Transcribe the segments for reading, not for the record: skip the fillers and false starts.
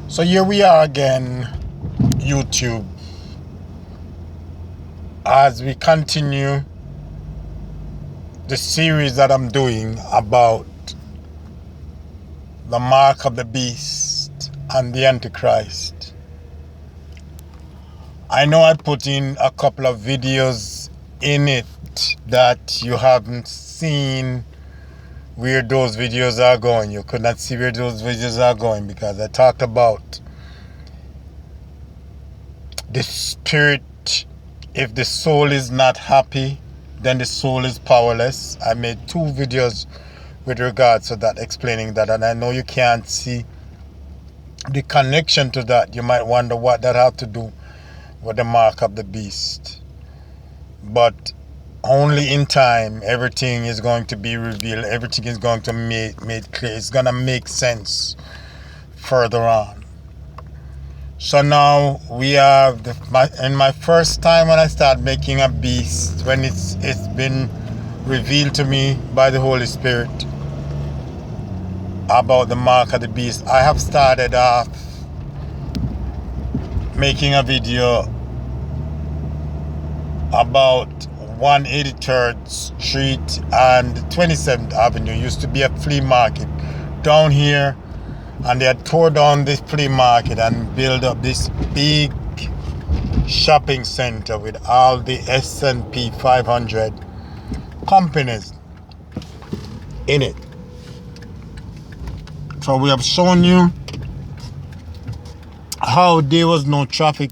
So here we are again, YouTube, as we continue the series that I'm doing about the mark of the beast and the Antichrist. I know I put in a couple of videos in it that you haven't seen where those videos are going. You could not see where those videos are going because I talked about the spirit. If the soul is not happy, then the soul is powerless. I made 2 videos with regards to that, explaining that, and I know you can't see the connection to that. You might wonder what that have to do with the mark of the beast. But only in time everything is going to be revealed. Everything is going to be made clear. It's going to make sense further on. So now we have in my first time when I start making a beast, when it's been revealed to me by the Holy Spirit about the mark of the beast, I have started off making a video about 183rd Street and 27th Avenue. Used to be a flea market down here, and they had tore down this flea market and built up this big shopping center with all the S&P 500 companies in it. So we have shown you how there was no traffic.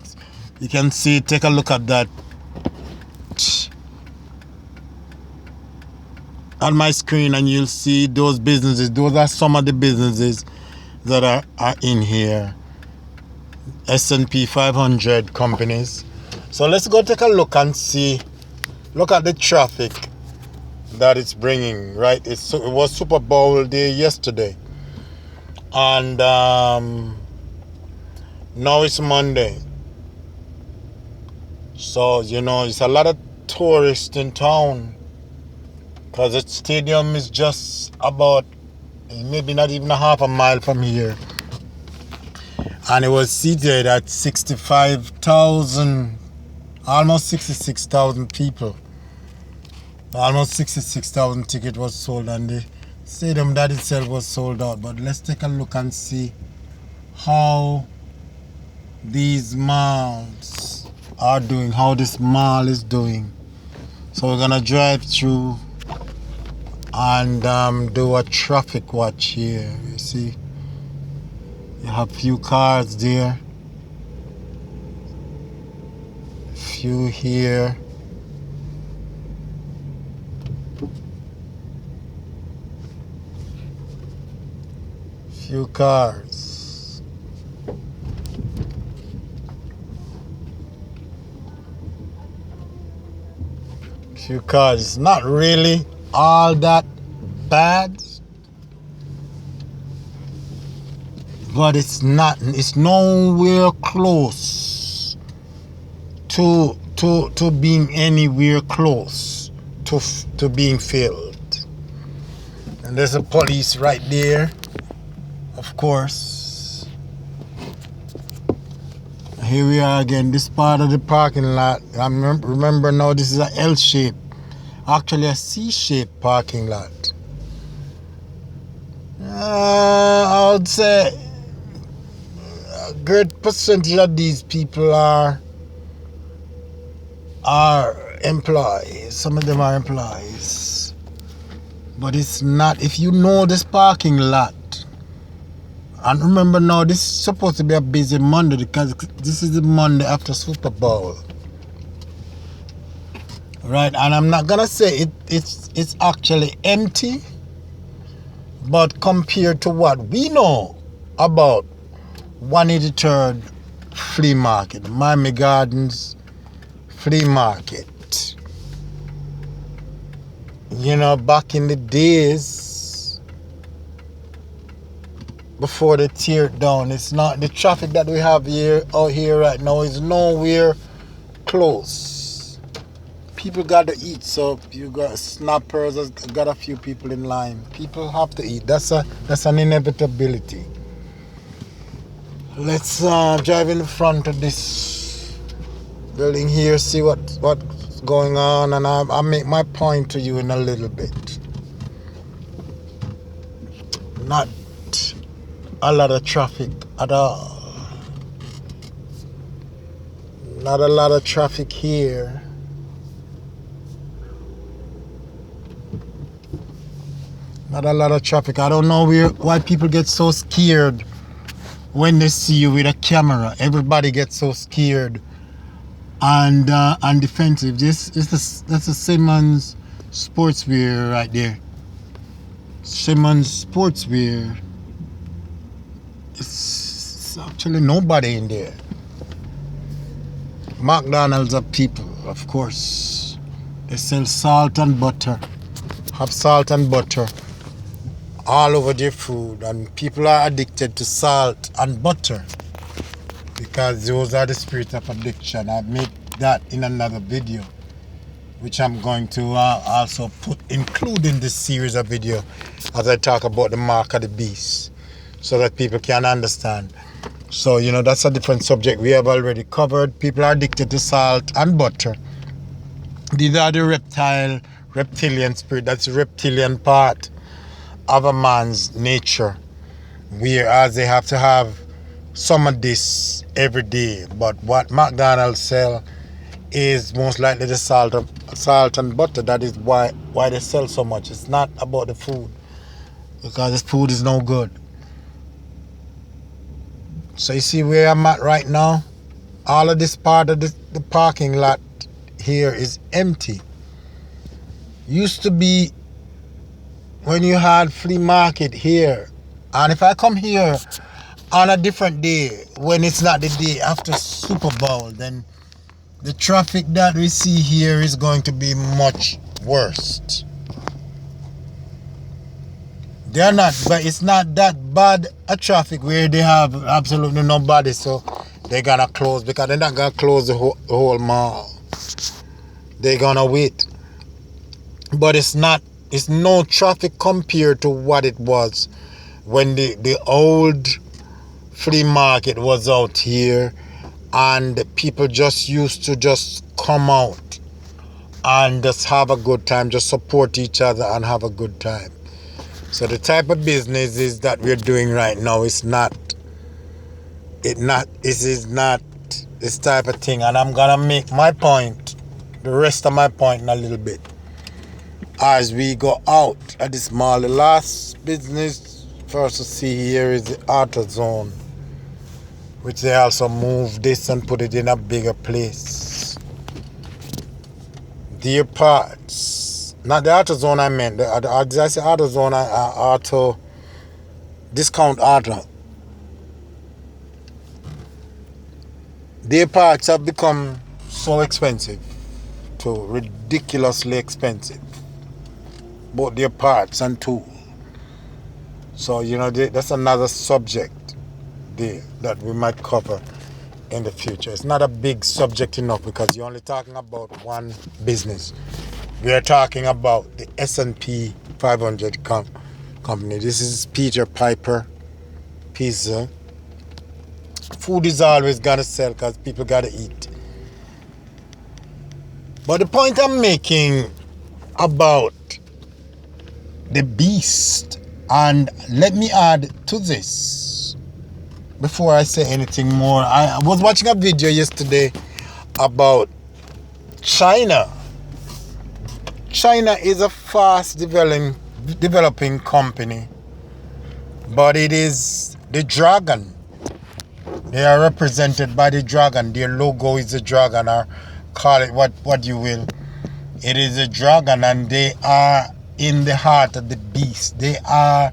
You can see, take a look at that on my screen, and you'll see those businesses. Those are some of the businesses that are in here. S&P 500 companies. So let's go take a look and see. Look at the traffic that it's bringing, right? It was Super Bowl day yesterday, and now it's Monday. So it's a lot of tourists in town because the stadium is just about maybe not even a half a mile from here, and it was seated at 65,000, almost 66,000 people. Almost 66,000 tickets was sold, and the stadium that itself was sold out. But let's take a look and see how these malls are doing, how this mall is doing. So we're gonna drive through and do a traffic watch here. You see, you have few cars there, few here, few cars. Few cars. It's not really all that bad, but it's nowhere close to being anywhere close to being filled. And there's a police right there, of course. Here we are again, this part of the parking lot. I remember now this is a L shape, actually a C-shaped parking lot. I would say a great percentage of these people are employees. Some of them are employees, but it's not. If you know this parking lot, and remember now, this is supposed to be a busy Monday because this is the Monday after Super Bowl, right? And I'm not gonna say it's actually empty, but compared to what we know about 183rd Flea Market, Miami Gardens Flea Market, back in the days before they tear it down, it's not the traffic that we have out here right now is nowhere close. People got to eat, so you got snappers, got a few people in line. People have to eat. That's an inevitability. Let's drive in the front of this building here, see what's going on, and I'll make my point to you in a little bit. Not a lot of traffic at all. Not a lot of traffic here. Not a lot of traffic. I don't know why people get so scared when they see you with a camera. Everybody gets so scared and defensive. That's a Simmons sportswear right there. Simmons sportswear. It's actually nobody in there. McDonald's are people, of course. They sell salt and butter. Have salt and butter all over their food, and people are addicted to salt and butter because those are the spirits of addiction. I've made that in another video, which I'm going to also include in this series of video as I talk about the mark of the beast, so that people can understand. So, that's a different subject we have already covered. People are addicted to salt and butter. These are the reptilian spirit. That's the reptilian part of a man's nature, whereas they have to have some of this every day. But what McDonald's sell is most likely the salt and butter. That is why they sell so much. It's not about the food, because the food is no good. So you see where I'm at right now? All of this part of the parking lot here is empty. Used to be when you had flea market here. And if I come here on a different day, when it's not the day after Super Bowl, then the traffic that we see here is going to be much worse. They're not, but it's not that bad a traffic where they have absolutely nobody, so they're gonna close, because they're not gonna close the whole mall. They're gonna wait. But it's no traffic compared to what it was when the old flea market was out here, and people just used to just come out and just have a good time, just support each other and have a good time. So the type of business is that we're doing right now is not this type of thing. And I'm gonna make my point, the rest of my point in a little bit, as we go out at this mall. The last business for us to see here is the Auto Zone, which they also moved this and put it in a bigger place. Deer Parts. Not the Auto Zone I meant. Did I say Auto Zone? Auto. Discount Auto. Their parts have become so expensive, to ridiculously expensive. Both their parts and tools. So, that's another subject there that we might cover in the future. It's not a big subject enough because you're only talking about one business. We are talking about the S&P 500 company. This is Peter Piper Pizza. Food is always going to sell because people got to eat. But the point I'm making about the beast, and let me add to this before I say anything more. I was watching a video yesterday about China. China is a fast developing company, but it is the dragon. They are represented by the dragon. Their logo is the dragon, or call it what you will. It is a dragon, and they are in the heart of the beast. They are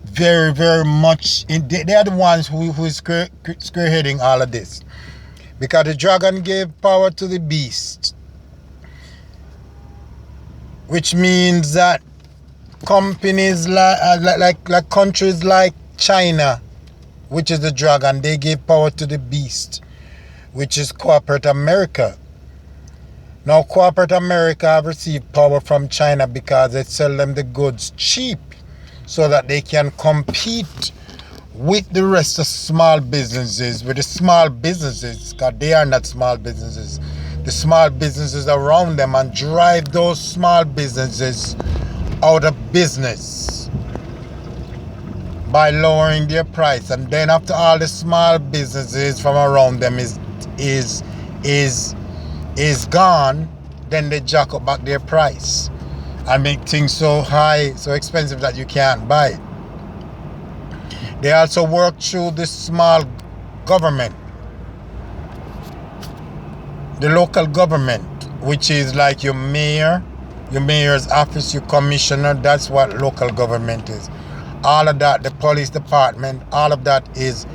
very, very much they are the ones who is spearheading all of this, because the dragon gave power to the beast, which means that companies like countries like China, which is the dragon, they gave power to the beast, which is corporate America. Now corporate America have received power from China because they sell them the goods cheap, so that they can compete with the rest of small businesses, with the small businesses, because they are not small businesses, the small businesses around them, and drive those small businesses out of business by lowering their price. And then after all the small businesses from around them is gone, then they jack up back their price and make things so high, so expensive that you can't buy it. They also work through the small government, the local government, which is like your mayor, your mayor's office, your commissioner. That's what local government is. All of that, the police department, all of that is